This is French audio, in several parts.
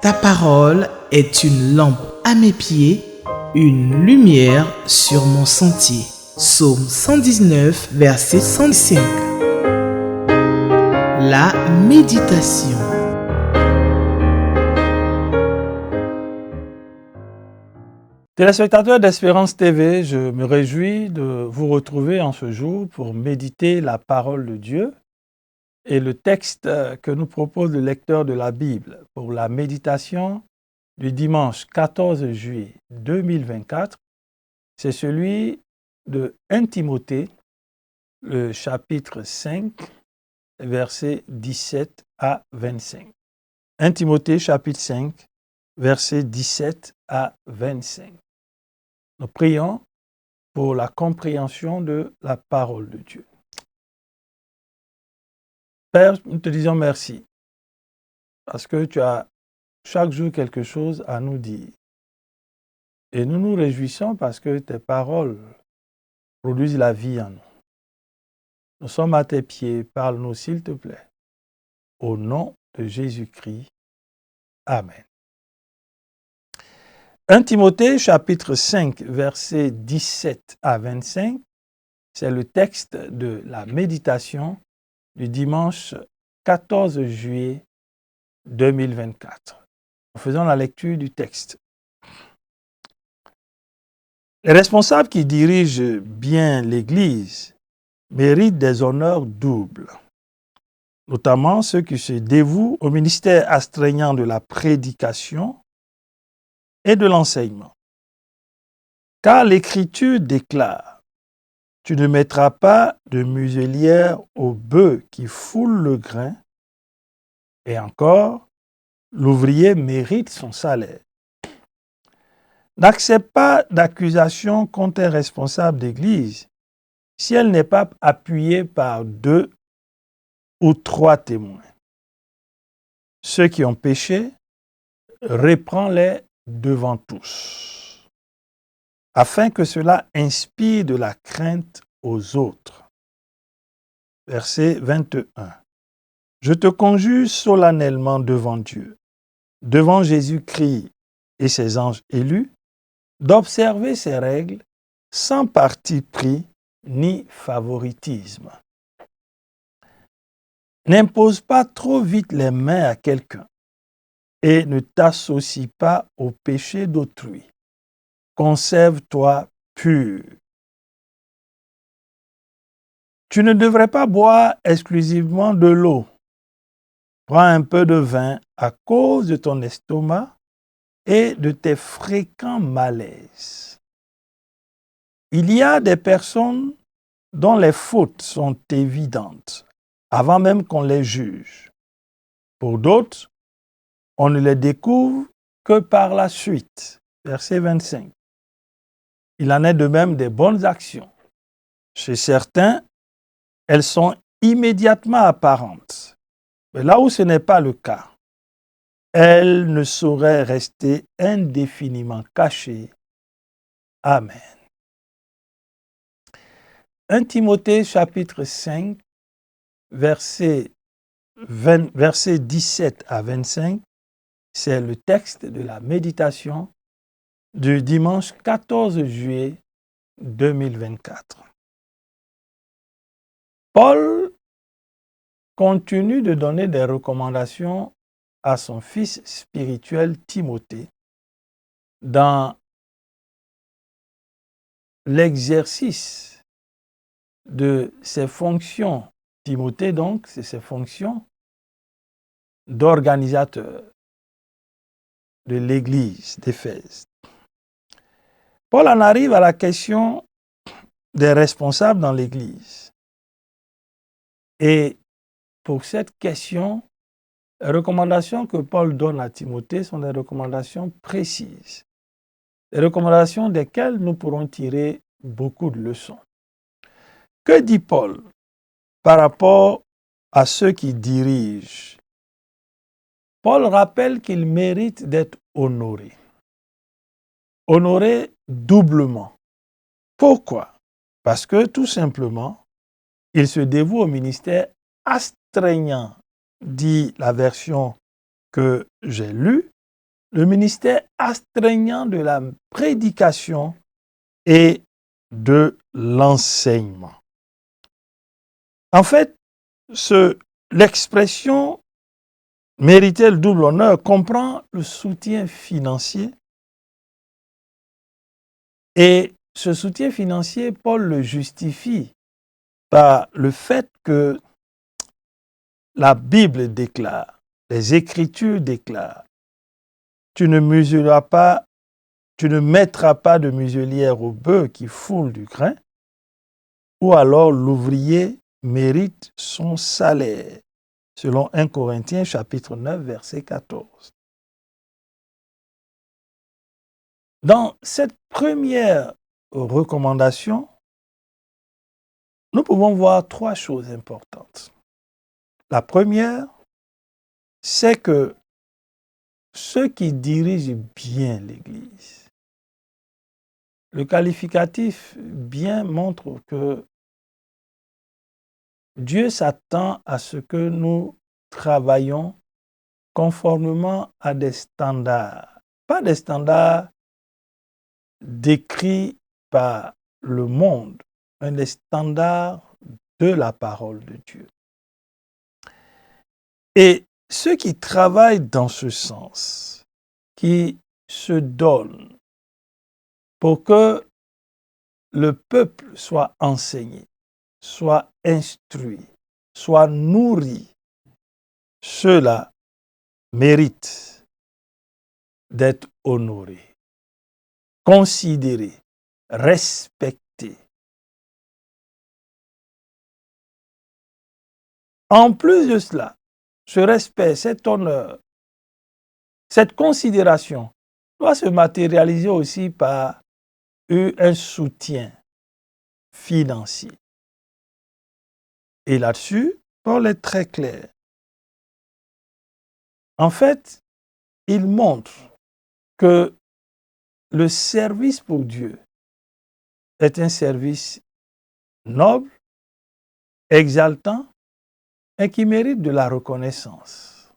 Ta parole est une lampe à mes pieds, une lumière sur mon sentier. Psaume 119, verset 105. La méditation. Téléspectateurs d'Espérance TV, je me réjouis de vous retrouver en ce jour pour méditer la parole de Dieu et le texte que nous propose le lecteur de la Bible pour la méditation du dimanche 14 juillet 2024, c'est celui de 1 Timothée, le chapitre 5, versets 17 à 25. 1 Timothée, chapitre 5, versets 17 à 25. Nous prions pour la compréhension de la parole de Dieu. Père, nous te disons merci parce que tu as chaque jour quelque chose à nous dire. Et nous nous réjouissons parce que tes paroles produisent la vie en nous. Nous sommes à tes pieds, parle-nous s'il te plaît. Au nom de Jésus-Christ. Amen. 1 Timothée, chapitre 5, versets 17 à 25, c'est le texte de la méditation du dimanche 14 juillet 2024. Nous faisons la lecture du texte. Les responsables qui dirigent bien l'Église méritent des honneurs doubles, notamment ceux qui se dévouent au ministère astreignant de la prédication et de l'enseignement. Car l'Écriture déclare: tu ne mettras pas de muselière au bœuf qui foule le grain, et encore, l'ouvrier mérite son salaire. N'accepte pas d'accusation contre un responsable d'église si elle n'est pas appuyée par 2 ou 3 témoins. Ceux qui ont péché, reprends-les devant tous, afin que cela inspire de la crainte aux autres. Verset 21. Je te conjure solennellement devant Dieu, devant Jésus-Christ et ses anges élus, d'observer ces règles sans parti pris ni favoritisme. N'impose pas trop vite les mains à quelqu'un et ne t'associe pas au péché d'autrui. Conserve-toi pur. Tu ne devrais pas boire exclusivement de l'eau. Prends un peu de vin à cause de ton estomac et de tes fréquents malaises. Il y a des personnes dont les fautes sont évidentes, avant même qu'on les juge. Pour d'autres, on ne les découvre que par la suite. Verset 25. Il en est de même des bonnes actions. Chez certains, elles sont immédiatement apparentes. Mais là où ce n'est pas le cas, elles ne sauraient rester indéfiniment cachées. Amen. 1 Timothée chapitre 5, versets 17 à 25, c'est le texte de la méditation du dimanche 14 juillet 2024. Paul continue de donner des recommandations à son fils spirituel Timothée dans l'exercice de ses fonctions. Timothée, donc, c'est ses fonctions d'organisateur de l'Église d'Éphèse. Paul en arrive à la question des responsables dans l'Église. Et pour cette question, les recommandations que Paul donne à Timothée sont des recommandations précises, des recommandations desquelles nous pourrons tirer beaucoup de leçons. Que dit Paul par rapport à ceux qui dirigent? Paul rappelle qu'ils méritent d'être honorés. Honorés doublement. Pourquoi? Parce que tout simplement, ils se dévouent au ministère astreignant, dit la version que j'ai lue, le ministère astreignant de la prédication et de l'enseignement. En fait, l'expression mériter le double honneur comprend le soutien financier. Et ce soutien financier, Paul le justifie par le fait que la Bible déclare, les Écritures déclarent, tu ne mettras pas de muselière au bœuf qui foule du grain, ou alors l'ouvrier mérite son salaire, selon 1 Corinthiens chapitre 9, verset 14. Dans cette première recommandation, nous pouvons voir 3 choses importantes. La première, c'est que ceux qui dirigent bien l'Église, le qualificatif bien montre que Dieu s'attend à ce que nous travaillons conformément à des standards, pas des standards décrits par le monde, mais des standards de la parole de Dieu. Et ceux qui travaillent dans ce sens, qui se donnent pour que le peuple soit enseigné, soit instruit, soit nourri, ceux-là méritent d'être honorés, considérés, respectés. En plus de cela, ce respect, cet honneur, cette considération doit se matérialiser aussi par un soutien financier. Et là-dessus, Paul est très clair. En fait, il montre que le service pour Dieu est un service noble, exaltant, et qui mérite de la reconnaissance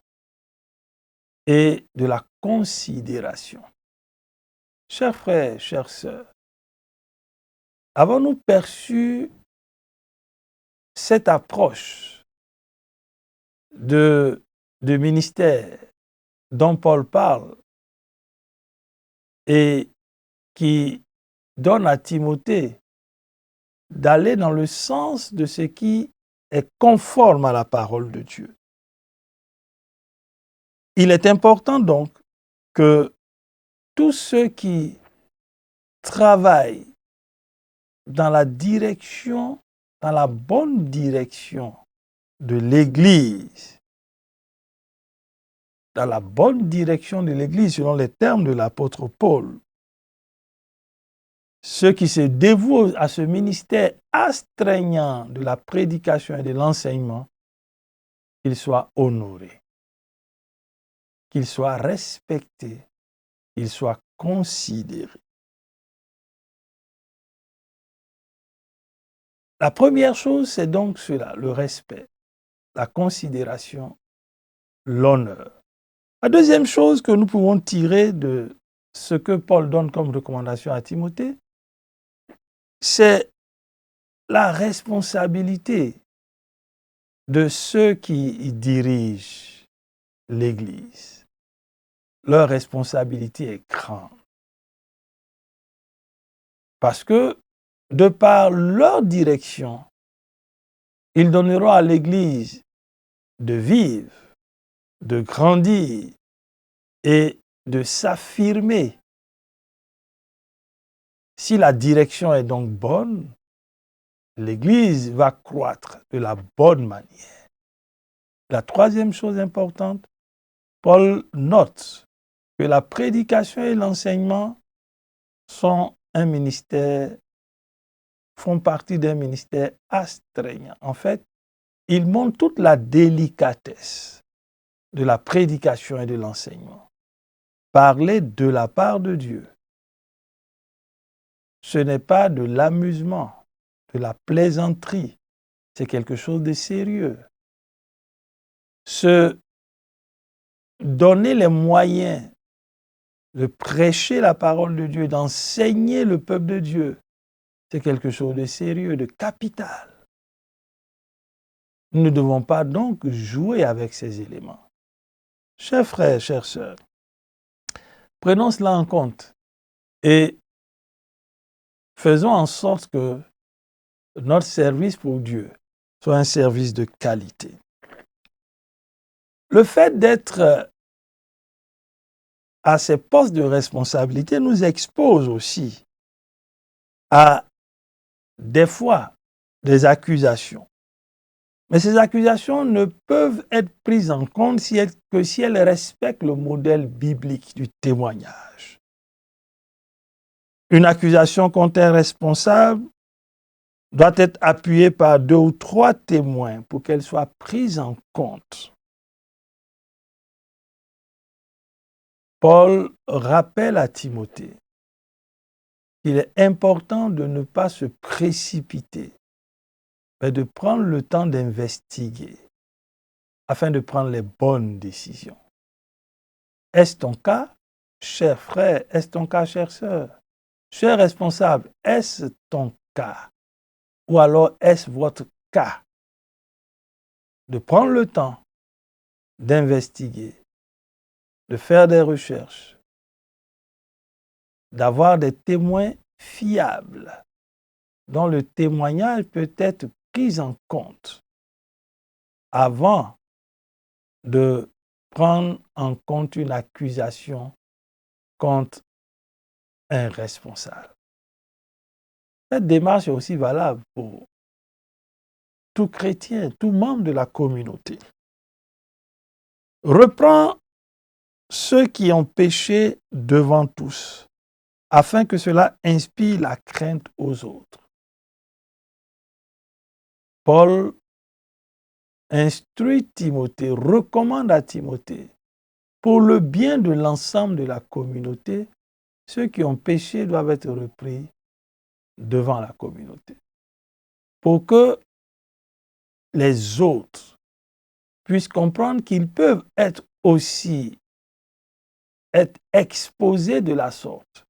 et de la considération. Chers frères, chères sœurs, avons-nous perçu cette approche de ministère dont Paul parle et qui donne à Timothée d'aller dans le sens de ce qui est conforme à la parole de Dieu? Il est important donc que tous ceux qui travaillent dans la bonne direction de l'Église, dans la bonne direction de l'Église, selon les termes de l'apôtre Paul, ceux qui se dévouent à ce ministère astreignant de la prédication et de l'enseignement, qu'ils soient honorés, qu'ils soient respectés, qu'ils soient considérés. La première chose, c'est donc cela, le respect, la considération, l'honneur. La deuxième chose que nous pouvons tirer de ce que Paul donne comme recommandation à Timothée, c'est la responsabilité de ceux qui dirigent l'Église. Leur responsabilité est grande. Parce que, de par leur direction, ils donneront à l'Église de vivre, de grandir et de s'affirmer. Si la direction est donc bonne, l'Église va croître de la bonne manière. La troisième chose importante, Paul note que la prédication et l'enseignement font partie d'un ministère astreignant. En fait, il montre toute la délicatesse de la prédication et de l'enseignement. Parler de la part de Dieu, ce n'est pas de l'amusement, de la plaisanterie, c'est quelque chose de sérieux. Se donner les moyens de prêcher la parole de Dieu, d'enseigner le peuple de Dieu, c'est quelque chose de sérieux, de capital. Nous ne devons pas donc jouer avec ces éléments. Chers frères, chères sœurs, prenons cela en compte et faisons en sorte que notre service pour Dieu soit un service de qualité. Le fait d'être à ces postes de responsabilité nous expose aussi à des fois des accusations. Mais ces accusations ne peuvent être prises en compte que si elles respectent le modèle biblique du témoignage. Une accusation contre un responsable doit être appuyée par 2 ou 3 témoins pour qu'elle soit prise en compte. Paul rappelle à Timothée qu'il est important de ne pas se précipiter, mais de prendre le temps d'investiguer afin de prendre les bonnes décisions. Est-ce ton cas, cher frère? Est-ce ton cas, chère sœur? Cher responsable, est-ce ton cas? Ou alors est-ce votre cas? De prendre le temps d'investiguer, de faire des recherches, d'avoir des témoins fiables dont le témoignage peut être pris en compte avant de prendre en compte une accusation contre un responsable. Cette démarche est aussi valable pour tout chrétien, tout membre de la communauté. Reprends ceux qui ont péché devant tous, afin que cela inspire la crainte aux autres. Paul instruit Timothée, recommande à Timothée, pour le bien de l'ensemble de la communauté, ceux qui ont péché doivent être repris devant la communauté, pour que les autres puissent comprendre qu'ils peuvent être exposés de la sorte.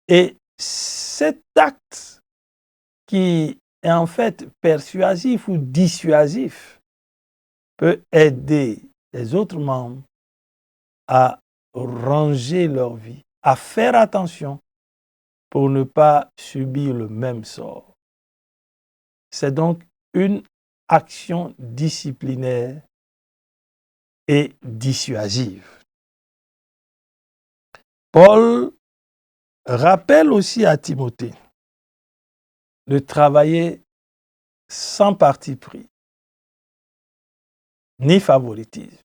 Et cet acte qui est en fait persuasif ou dissuasif peut aider les autres membres à ranger leur vie, à faire attention pour ne pas subir le même sort. C'est donc une action disciplinaire et dissuasive. Paul rappelle aussi à Timothée de travailler sans parti pris, ni favoritisme.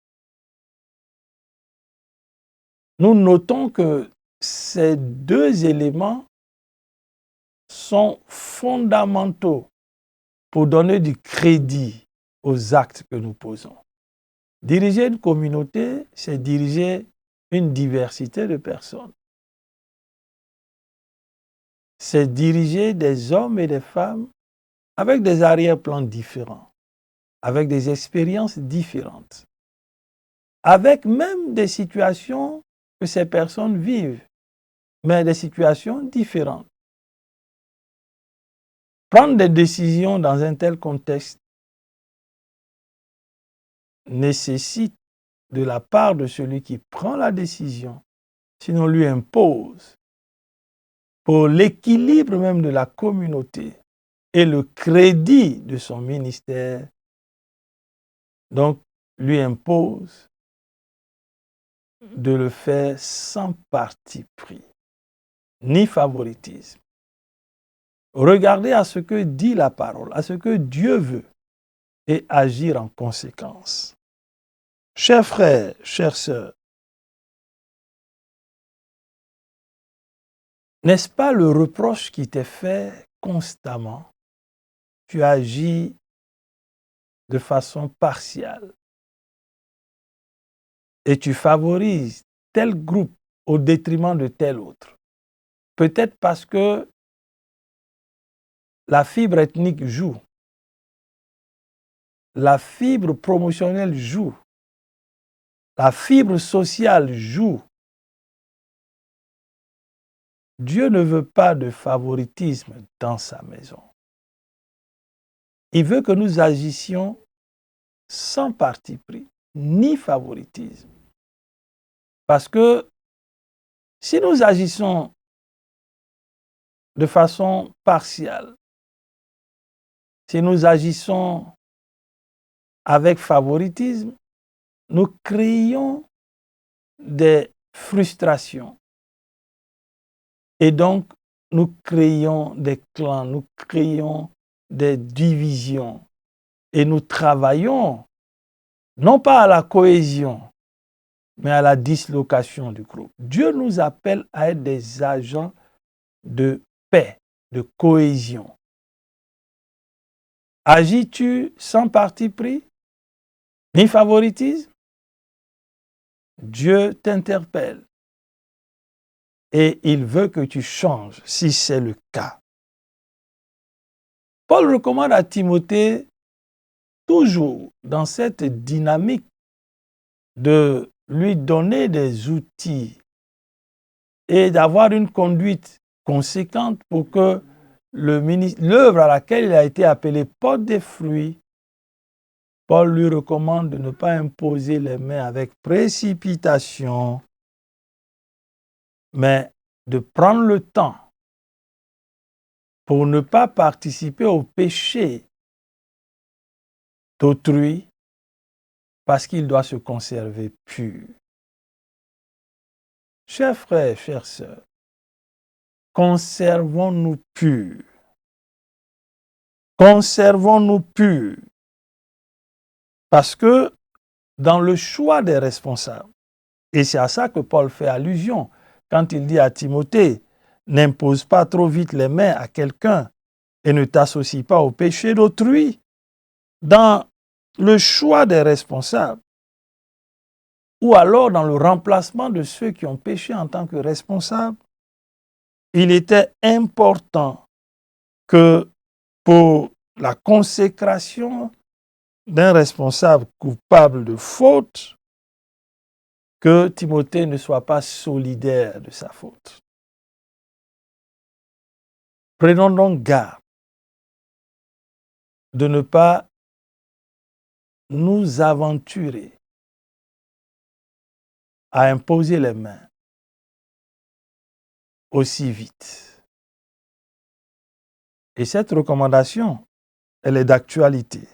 Nous notons que ces 2 éléments sont fondamentaux pour donner du crédit aux actes que nous posons. Diriger une communauté, c'est diriger une diversité de personnes. C'est diriger des hommes et des femmes avec des arrière-plans différents, avec des expériences différentes, avec même des situations que ces personnes vivent, mais des situations différentes. Prendre des décisions dans un tel contexte nécessite de la part de celui qui prend la décision, sinon lui impose, pour l'équilibre même de la communauté et le crédit de son ministère, donc lui impose de le faire sans parti pris, ni favoritisme. Regardez à ce que dit la parole, à ce que Dieu veut, et agir en conséquence. Chers frères, chères sœurs, n'est-ce pas le reproche qui t'est fait constamment? Tu agis de façon partiale et tu favorises tel groupe au détriment de tel autre. Peut-être parce que la fibre ethnique joue, la fibre promotionnelle joue, la fibre sociale joue, Dieu ne veut pas de favoritisme dans sa maison. Il veut que nous agissions sans parti pris, ni favoritisme. Parce que si nous agissons de façon partiale, si nous agissons avec favoritisme, nous créons des frustrations. Et donc, nous créons des clans, nous créons des divisions. Et nous travaillons non pas à la cohésion, mais à la dislocation du groupe. Dieu nous appelle à être des agents de paix, de cohésion. Agis-tu sans parti pris, ni favoritisme? Dieu t'interpelle et il veut que tu changes si c'est le cas. Paul recommande à Timothée, toujours dans cette dynamique, de lui donner des outils et d'avoir une conduite conséquente pour que l'œuvre à laquelle il a été appelé porte des fruits. Paul lui recommande de ne pas imposer les mains avec précipitation, mais de prendre le temps pour ne pas participer au péché d'autrui parce qu'il doit se conserver pur. Chers frères, chères sœurs, conservons-nous purs. Conservons-nous purs. Parce que dans le choix des responsables, et c'est à ça que Paul fait allusion quand il dit à Timothée, n'impose pas trop vite les mains à quelqu'un et ne t'associe pas au péché d'autrui. Dans le choix des responsables, ou alors dans le remplacement de ceux qui ont péché en tant que responsables, il était important que pour la consécration d'un responsable coupable de faute, que Timothée ne soit pas solidaire de sa faute. Prenons donc garde de ne pas nous aventurer à imposer les mains aussi vite. Et cette recommandation, elle est d'actualité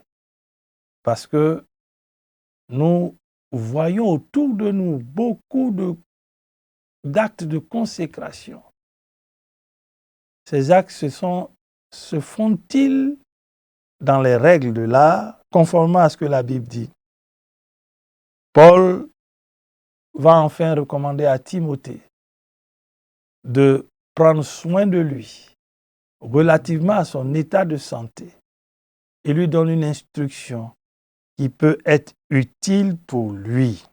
parce que nous voyons autour de nous beaucoup d'actes de consécration. Ces actes se font-ils dans les règles de l'art, conformément à ce que la Bible dit? Paul va enfin recommander à Timothée de prendre soin de lui relativement à son état de santé et lui donne une instruction qui peut être utile pour lui.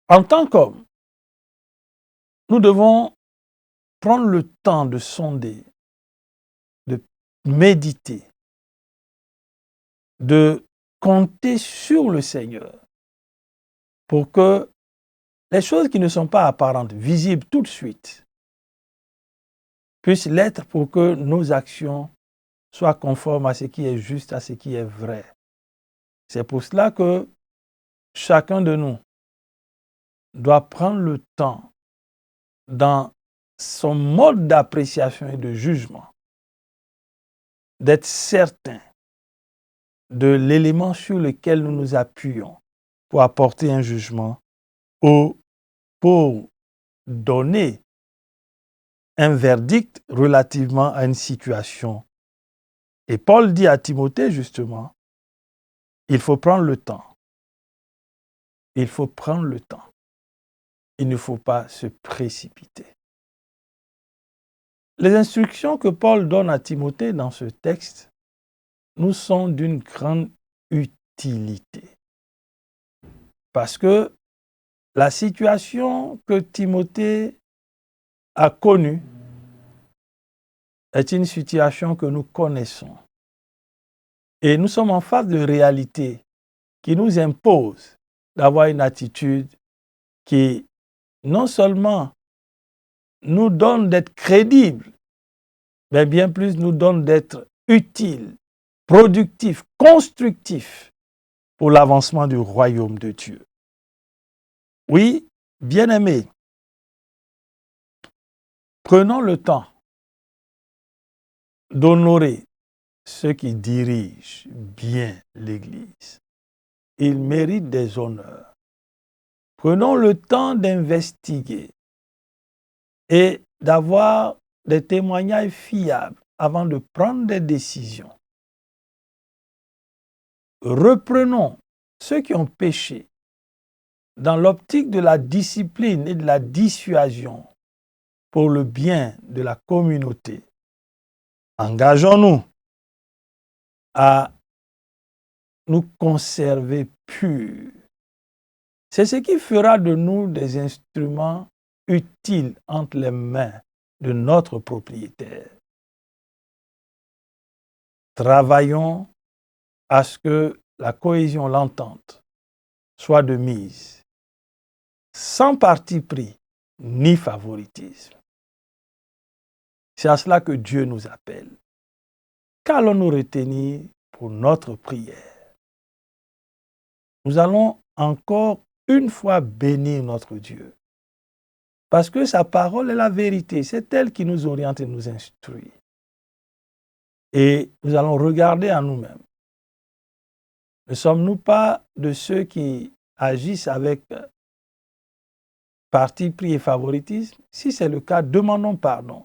En tant qu'homme, nous devons prendre le temps de sonder, de méditer, de compter sur le Seigneur pour que les choses qui ne sont pas apparentes, visibles tout de suite, puissent l'être pour que nos actions soient conformes à ce qui est juste, à ce qui est vrai. C'est pour cela que chacun de nous doit prendre le temps dans son mode d'appréciation et de jugement d'être certain de l'élément sur lequel nous nous appuyons pour apporter un jugement ou pour donner un verdict relativement à une situation. Et Paul dit à Timothée justement, il faut prendre le temps. Il faut prendre le temps. Il ne faut pas se précipiter. Les instructions que Paul donne à Timothée dans ce texte nous sont d'une grande utilité. Parce que la situation que Timothée a connue est une situation que nous connaissons. Et nous sommes en face de réalités qui nous imposent d'avoir une attitude qui non seulement nous donne d'être crédibles, mais bien plus nous donne d'être utiles, productifs, constructifs pour l'avancement du royaume de Dieu. Oui, bien-aimés, prenons le temps d'honorer ceux qui dirigent bien l'Église. Ils méritent des honneurs. Prenons le temps d'investiguer et d'avoir des témoignages fiables avant de prendre des décisions. Reprenons ceux qui ont péché dans l'optique de la discipline et de la dissuasion pour le bien de la communauté. Engageons-nous à nous conserver purs. C'est ce qui fera de nous des instruments utiles entre les mains de notre propriétaire. Travaillons à ce que la cohésion, l'entente soit de mise, sans parti pris ni favoritisme. C'est à cela que Dieu nous appelle. Qu'allons-nous retenir pour notre prière? Nous allons encore une fois bénir notre Dieu, parce que sa parole est la vérité. C'est elle qui nous oriente et nous instruit. Et nous allons regarder à nous-mêmes. Ne sommes-nous pas de ceux qui agissent avec parti pris et favoritisme? Si c'est le cas, demandons pardon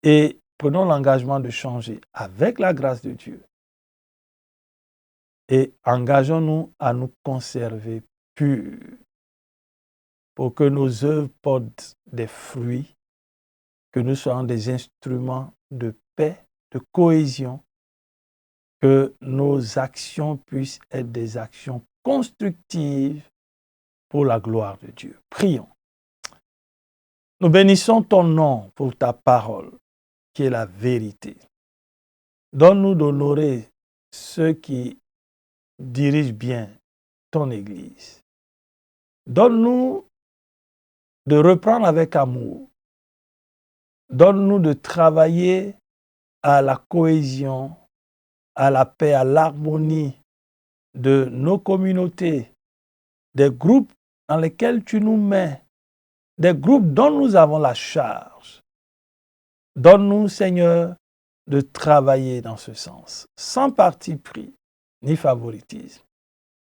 et prenons l'engagement de changer avec la grâce de Dieu. Et engageons-nous à nous conserver purs pour que nos œuvres portent des fruits, que nous soyons des instruments de paix, de cohésion, que nos actions puissent être des actions constructives pour la gloire de Dieu. Prions. Nous bénissons ton nom pour ta parole, qui est la vérité. Donne-nous d'honorer ceux qui dirigent bien ton Église. Donne-nous de reprendre avec amour. Donne-nous de travailler à la cohésion, à la paix, à l'harmonie de nos communautés, des groupes dans lesquels tu nous mets, des groupes dont nous avons la charge. Donne-nous, Seigneur, de travailler dans ce sens, sans parti pris ni favoritisme.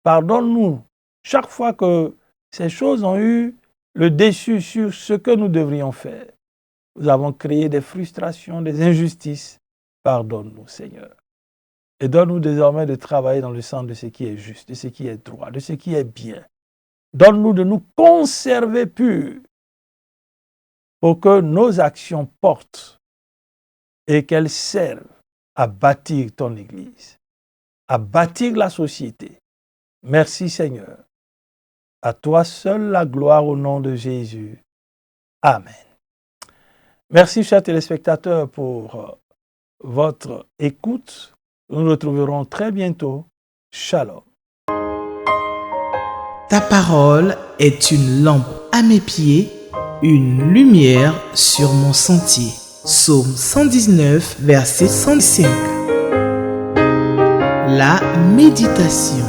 Pardonne-nous chaque fois que ces choses ont eu le dessus sur ce que nous devrions faire. Nous avons créé des frustrations, des injustices. Pardonne-nous, Seigneur. Et donne-nous désormais de travailler dans le sens de ce qui est juste, de ce qui est droit, de ce qui est bien. Donne-nous de nous conserver purs pour que nos actions portent et qu'elles servent à bâtir ton Église, à bâtir la société. Merci Seigneur. À toi seul la gloire au nom de Jésus. Amen. Merci chers téléspectateurs pour votre écoute. Nous nous retrouverons très bientôt. Shalom. Ta parole est une lampe à mes pieds, une lumière sur mon sentier. Psaume 119, verset 105. La méditation.